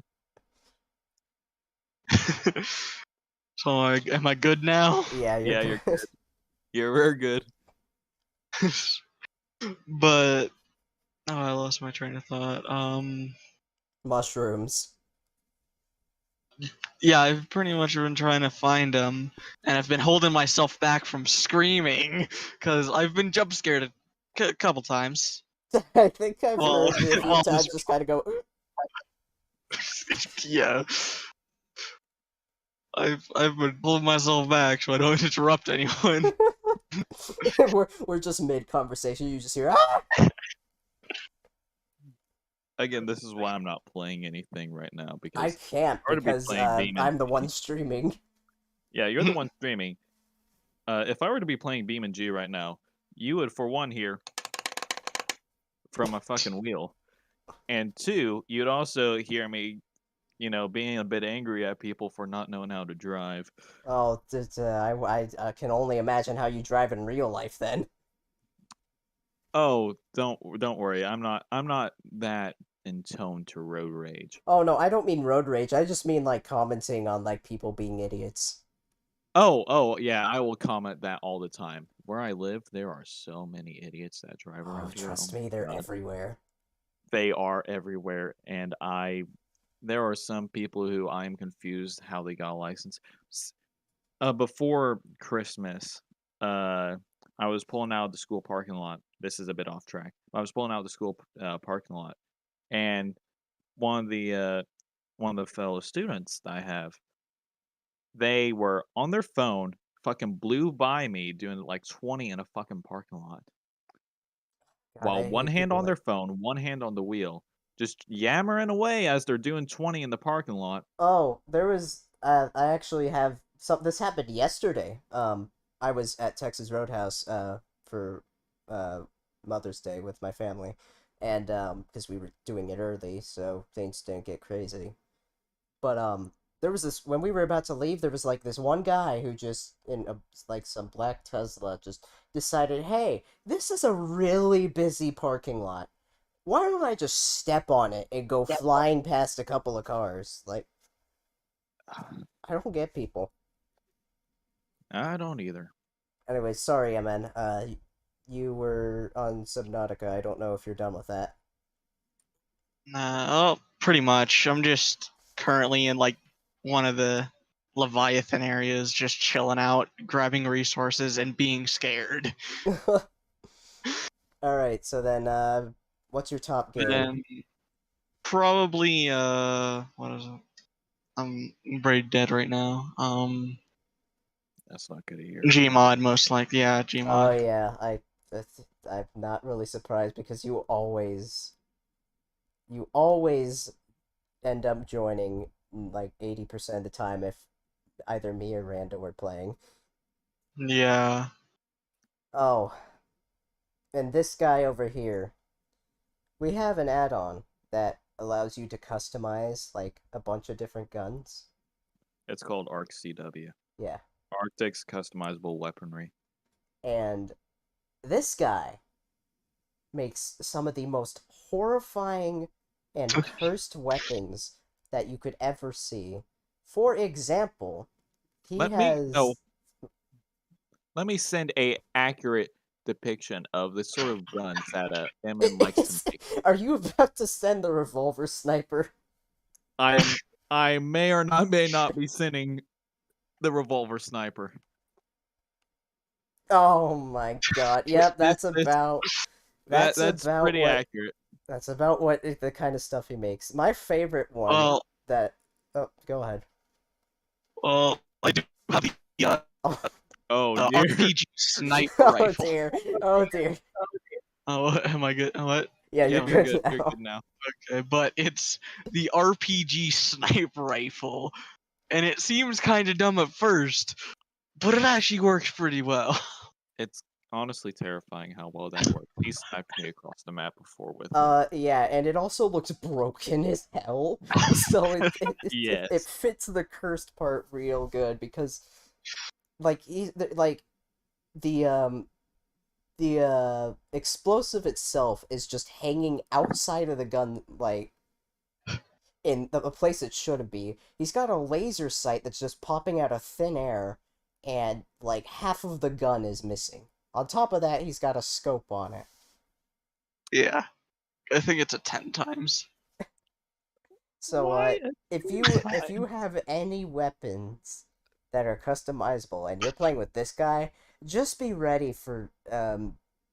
So am I good now? Yeah, Yeah, you're you're good. You're very good. But oh, I lost my train of thought. Mushrooms. Yeah, I've pretty much been trying to find them, and I've been holding myself back from screaming because I've been jump scared a couple times. I think I've Well, heard you a few well, times just kind of go, yeah, I've been pulling myself back so I don't interrupt anyone. we're just mid conversation. You just hear, ah! Again, this is why I'm not playing anything right now I because can't I'm going to be because playing Demon. I'm the one streaming. Yeah, you're the one streaming. If I were to be playing Beam and G right now, you would, for one, hear from a fucking wheel, and two, you'd also hear me, being a bit angry at people for not knowing how to drive. Oh, I can only imagine how you drive in real life then. Oh, don't worry. I'm not that in tone to road rage. Oh no, I don't mean road rage. I just mean like commenting on like people being idiots. Oh, yeah, I will comment that all the time. Where I live, there are so many idiots that drive Oh, around here. trust Oh me, my they're God. everywhere. They are everywhere, and there are some people who I am confused how they got a license. Before Christmas, uh, I was pulling out of the school parking lot. This is a bit off track. I was pulling out of the school parking lot, and one of the uh, one of the fellow students that I have, they were on their phone, fucking blew by me doing like 20 in a fucking parking lot, God, while I one hate hand people on their like. phone, one hand on the wheel, just yammering away as they're doing 20 in the parking lot. Oh, there was. I actually have some. This happened yesterday. I was at Texas Roadhouse. For, uh, Mother's Day with my family, and because we were doing it early, so things didn't get crazy. But there was this when we were about to leave. There was like this one guy who just in a like some black Tesla just decided, hey, this is a really busy parking lot. Why don't I just step on it and go flying past a couple of cars? Like, I don't get people. I don't either. Anyway, sorry, MN. You were on Subnautica. I don't know if you're done with that. Nah, oh, pretty much. I'm just currently in like one of the Leviathan areas, just chilling out, grabbing resources, and being scared. All right, so then, what's your top And game? then probably what is it? I'm very dead right now. That's not good to hear. Gmod most likely, yeah, Oh Gmod. yeah, I'm not really surprised because you always end up joining like 80% of the time if either me or Rando are playing. Yeah. Oh, and this guy over here, we have an add-on that allows you to customize like a bunch of different guns. It's called Arc CW. Yeah. Arctic's customizable weaponry. And this guy makes some of the most horrifying and cursed weapons that you could ever see. For example, he Let me no. has. Let me send a accurate depiction of the sort of guns that Emin likes to Is, make. are you about to send the revolver sniper? I may or may not be sending the revolver sniper. Oh my god. Yep, This, that's that's about pretty what accurate. that's about what the kind of stuff he makes. My favorite one Well, that oh, go ahead. I do have the Oh, Oh dear. RPG sniper oh rifle. dear. Oh dear. Oh, am I good? What? Yeah, Yeah, you're you're good good. now. You're good now. Okay, but it's the RPG sniper rifle, and it seems kind of dumb at first, but it actually works pretty well. It's honestly terrifying how well that works. He sniped me across the map before with it. Yeah, and it also looks broken as hell. So it Yes. fits the cursed part real good because like like the explosive itself is just hanging outside of the gun like in the place it shouldn't be. He's got a laser sight that's just popping out of thin air and like half of the gun is missing. On top of that, he's got a scope on it. Yeah, I think it's a 10 times. So Why? if you have any weapons that are customizable and you're playing with this guy, just be ready for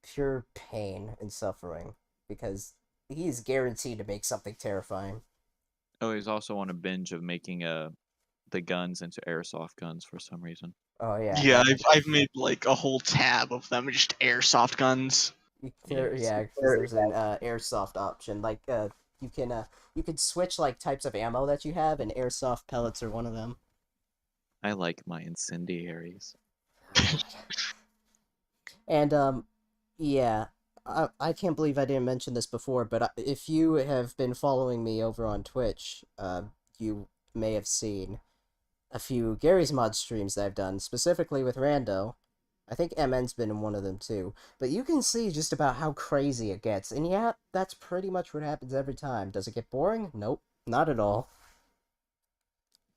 pure pain and suffering because he's guaranteed to make something terrifying. Oh, he's also on a binge of making the guns into airsoft guns for some reason. Oh yeah, Yeah, I've made like a whole tab of them, just airsoft guns. Yes. yeah, because there's an airsoft option. Like you can switch like types of ammo that you have, and airsoft pellets are one of them. I like my incendiaries. And yeah, I can't believe I didn't mention this before, but if you have been following me over on Twitch, you may have seen a few Gary's Mod streams that I've done, specifically with Rando. I think MN's been in one of them too. But you can see just about how crazy it gets. And yeah, that's pretty much what happens every time. Does it get boring? Nope, not at all.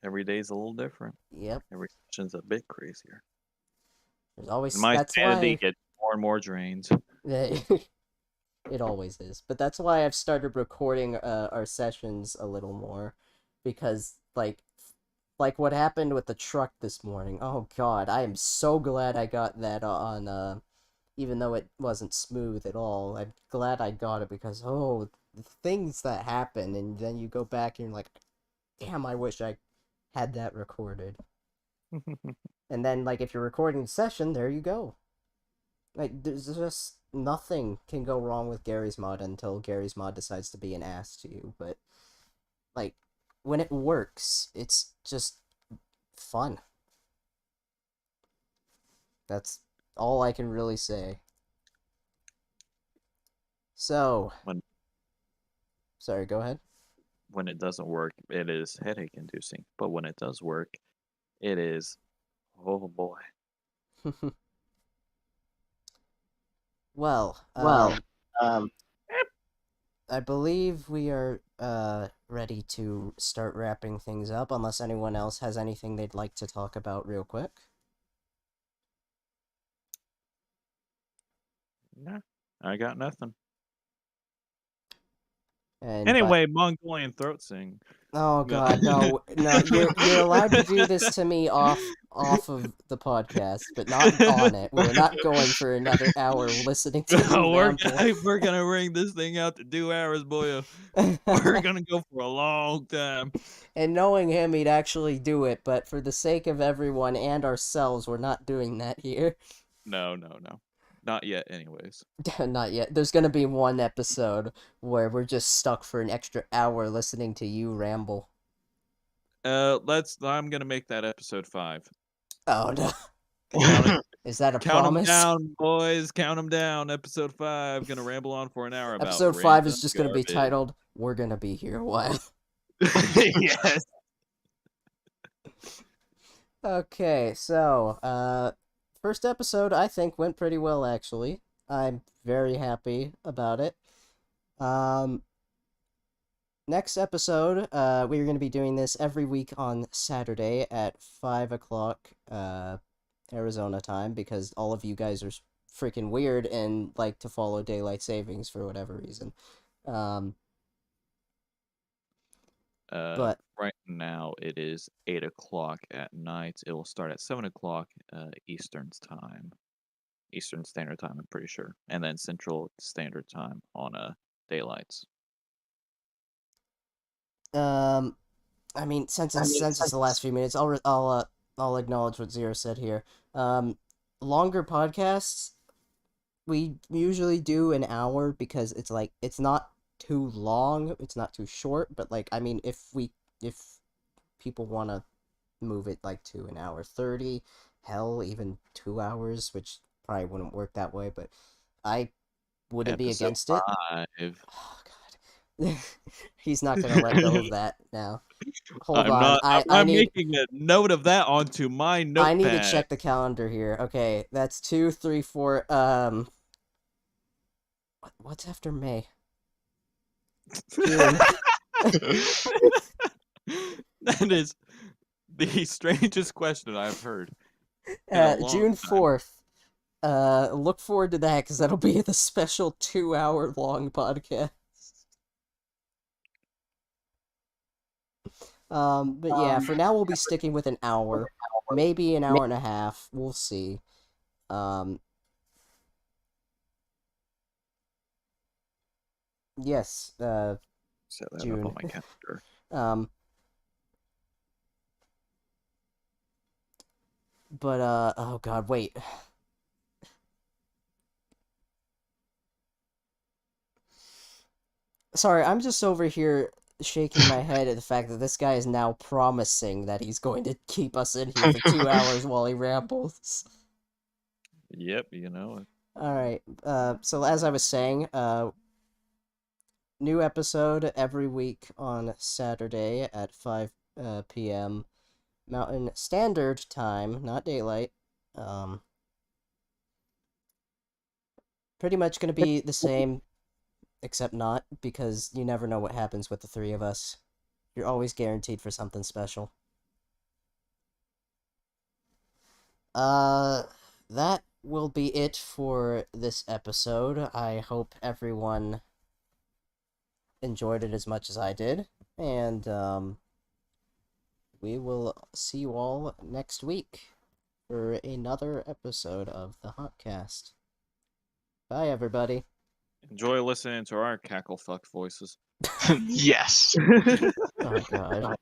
Every day's a little different. Yep. Every session's a bit crazier. There's always And my that's sanity why gets more and more drained. it always is. But that's why I've started recording our sessions a little more, because like what happened with the truck this morning. Oh God, I am so glad I got that on. Even though it wasn't smooth at all, I'm glad I got it because the things that happen, and then you go back and you're like, damn, I wish I had that recorded. And then like if you're recording the session, there you go. Like there's just nothing can go wrong with Gary's Mod until Gary's Mod decides to be an ass to you. But like when it works, it's just fun. That's all I can really say. So, When sorry, go ahead. when it doesn't work, it is headache inducing. But when it does work, it is, oh boy. Well, Well, I believe we are ready to start wrapping things up, unless anyone else has anything they'd like to talk about real quick. Nah, I got nothing. And Anyway, Mongolian throat sing. oh God, no, you're allowed to do this to me off of the podcast, but not on it. We're not going for another hour listening to you ramble. We're gonna bring this thing out to 2 hours, boy. We're gonna go for a long time. And knowing him, he'd actually do it, but for the sake of everyone and ourselves, we're not doing that here. No. Not yet, anyways. Not yet. There's gonna be one episode where we're just stuck for an extra hour listening to you ramble. I'm gonna make that episode 5. Oh no. Is that a Count them promise? down, boys. Count them down. Episode 5. Gonna ramble on for an hour about Episode 5 is random just gonna be garbage. titled, We're Gonna Be Here a While. Yes. Okay, so, first episode I think went pretty well actually. I'm very happy about it. Next episode, we're gonna be doing this every week on Saturday at 5 o'clock, Arizona time, because all of you guys are freaking weird and like to follow daylight savings for whatever reason. But right now it is 8 o'clock at night. It will start at 7 o'clock Eastern Standard Time, I'm pretty sure, and then Central Standard Time on daylights. I mean, since it's the last few minutes, I'll acknowledge what Zero said here. Longer podcasts, we usually do an hour because it's like it's not too long, it's not too short, but like I mean, if people want to move it like to an hour 30, hell, even 2 hours, which probably wouldn't work that way, but I wouldn't be against it. 5. Oh God, he's not gonna let go of that now. Hold I'm on, not. I I'm need making a note of that onto my notepad. I need to check the calendar here. Okay, that's 2, 3, 4. What's after May? June. That is the strangest question I've heard. in a long June time. 4th. Look forward to that because that'll be the special 2-hour long podcast. But yeah, for now we'll be sticking with an hour, maybe an hour and a half. We'll see. Yes. Set that June. up on my calendar. But oh God, wait. Sorry, I'm just over here shaking my head at the fact that this guy is now promising that he's going to keep us in here for 2 hours while he rambles. Yep, you know it. Alright, so as I was saying, new episode every week on Saturday at 5 p.m. Mountain Standard Time, not daylight. Pretty much gonna be the same, except not, because you never know what happens with the three of us. You're always guaranteed for something special. That will be it for this episode. I hope everyone enjoyed it as much as I did, and we will see you all next week for another episode of the Hawkcast. Bye, everybody. Enjoy listening to our cackle fuck voices. Yes. Oh, God.